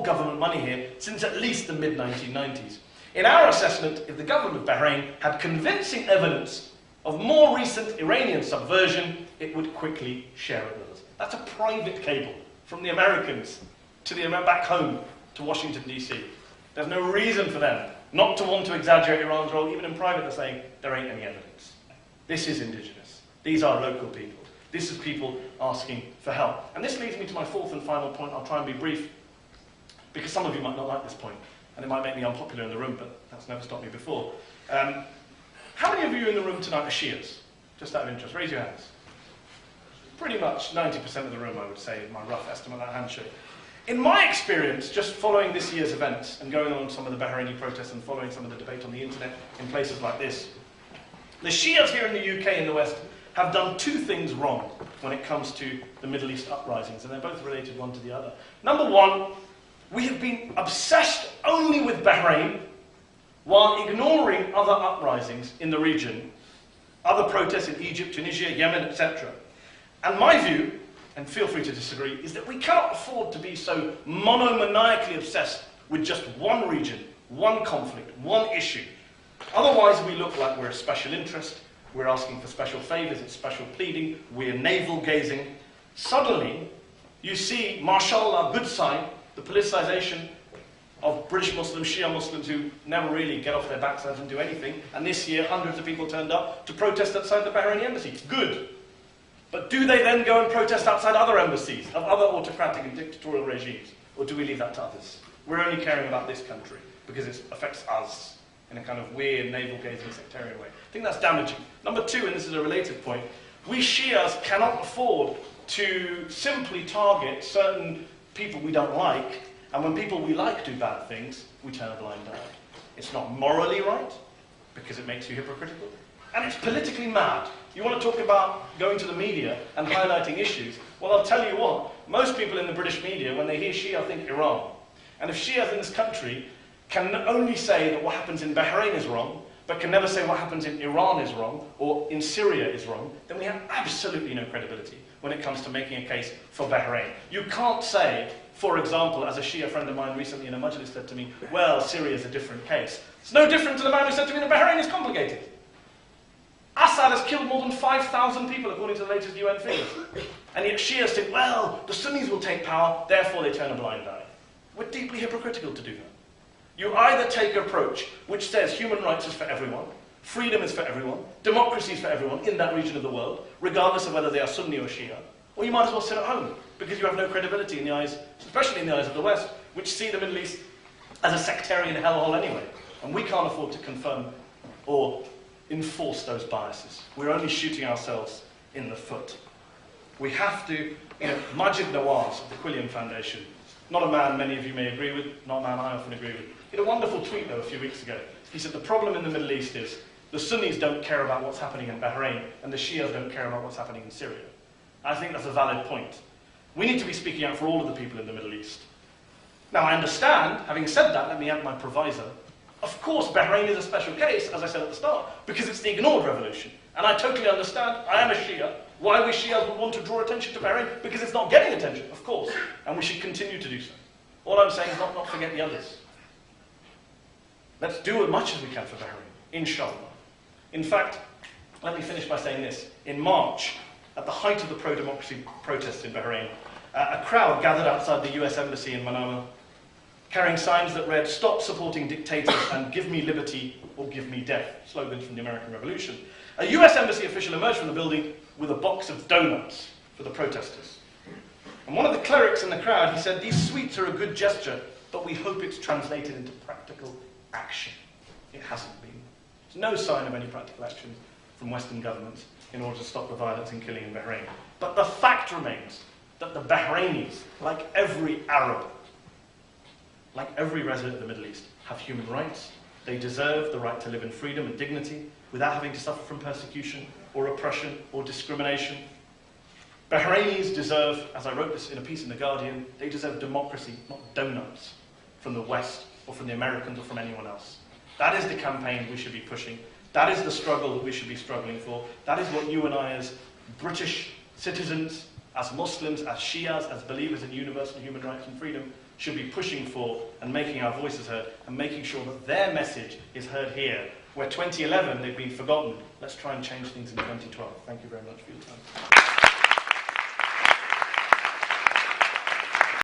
government money here since at least the mid-1990s. In our assessment, if the government of Bahrain had convincing evidence of more recent Iranian subversion, it would quickly share it with us. That's a private cable from the Americans to back home to Washington, D.C. There's no reason for them not to want to exaggerate Iran's role. Even in private, they're saying there ain't any evidence. This is indigenous. These are local people. This is people asking for help. And this leads me to my fourth and final point. I'll try and be brief, because some of you might not like this point, and it might make me unpopular in the room, but that's never stopped me before. How many of you in the room tonight are Shias? Just out of interest, raise your hands. Pretty much 90% of the room, I would say, my rough estimate of that handshake. In my experience, just following this year's events and going on some of the Bahraini protests and following some of the debate on the internet in places like this, the Shias here in the UK and the West have done two things wrong when it comes to the Middle East uprisings, and they're both related one to the other. Number one, we have been obsessed only with Bahrain while ignoring other uprisings in the region, other protests in Egypt, Tunisia, Yemen, etc. And my view, and feel free to disagree, is that we cannot afford to be so monomaniacally obsessed with just one region, one conflict, one issue. Otherwise, we look like we're a special interest, we're asking for special favours, it's special pleading, we're navel-gazing. Suddenly, you see, mashallah, good sign, the politicisation of British Muslims, Shia Muslims who never really get off their backsides and do anything, and this year hundreds of people turned up to protest outside the Bahraini embassy. Good. But do they then go and protest outside other embassies of other autocratic and dictatorial regimes? Or do we leave that to others? We're only caring about this country because it affects us in a kind of weird, navel-gazing, sectarian way. I think that's damaging. Number two, and this is a related point, we Shias cannot afford to simply target certain people we don't like, and when people we like do bad things, we turn a blind eye. It's not morally right, because it makes you hypocritical, and it's politically mad. You want to talk about going to the media and highlighting issues? Well, I'll tell you what, most people in the British media, when they hear Shia, think Iran. And if Shias in this country can only say that what happens in Bahrain is wrong, but can never say what happens in Iran is wrong, or in Syria is wrong, then we have absolutely no credibility when it comes to making a case for Bahrain. You can't say, for example, as a Shia friend of mine recently in a majlis said to me, well, Syria is a different case. It's no different to the man who said to me that Bahrain is complicated. Assad has killed more than 5,000 people according to the latest UN figures. And yet Shias think, well, the Sunnis will take power, therefore they turn a blind eye. We're deeply hypocritical to do that. You either take an approach which says human rights is for everyone, freedom is for everyone, democracy is for everyone in that region of the world, regardless of whether they are Sunni or Shia, or you might as well sit at home, because you have no credibility in the eyes, especially in the eyes of the West, which see the Middle East as a sectarian hellhole anyway. And we can't afford to confirm or enforce those biases. We're only shooting ourselves in the foot. We have to, Majid Nawaz of the Quilliam Foundation, not a man many of you may agree with, not a man I often agree with, he had a wonderful tweet though a few weeks ago. He said the problem in the Middle East is the Sunnis don't care about what's happening in Bahrain and the Shias don't care about what's happening in Syria. I think that's a valid point. We need to be speaking out for all of the people in the Middle East. Now I understand, having said that, let me add my proviso. Of course Bahrain is a special case, as I said at the start, because it's the ignored revolution. And I totally understand, I am a Shia, why we Shias would want to draw attention to Bahrain, because it's not getting attention, of course, and we should continue to do so. All I'm saying is not forget the others. Let's do as much as we can for Bahrain, inshallah. In fact, let me finish by saying this. In March, at the height of the pro-democracy protests in Bahrain, a crowd gathered outside the US Embassy in Manama, carrying signs that read, "Stop supporting dictators and give me liberty or give me death," slogans from the American Revolution. A US Embassy official emerged from the building with a box of donuts for the protesters. And one of the clerics in the crowd, he said, "These sweets are a good gesture, but we hope it's translated into practical action." It hasn't been. There's no sign of any practical action from Western governments in order to stop the violence and killing in Bahrain. But the fact remains that the Bahrainis, like every Arab, like every resident of the Middle East, have human rights. They deserve the right to live in freedom and dignity without having to suffer from persecution or oppression or discrimination. Bahrainis deserve, as I wrote this in a piece in The Guardian, they deserve democracy, not donuts from the West or from the Americans or from anyone else. That is the campaign we should be pushing. That is the struggle that we should be struggling for. That is what you and I as British citizens, as Muslims, as Shias, as believers in universal human rights and freedom should be pushing for and making our voices heard and making sure that their message is heard here. Where 2011 they've been forgotten, let's try and change things in 2012. Thank you very much for your time.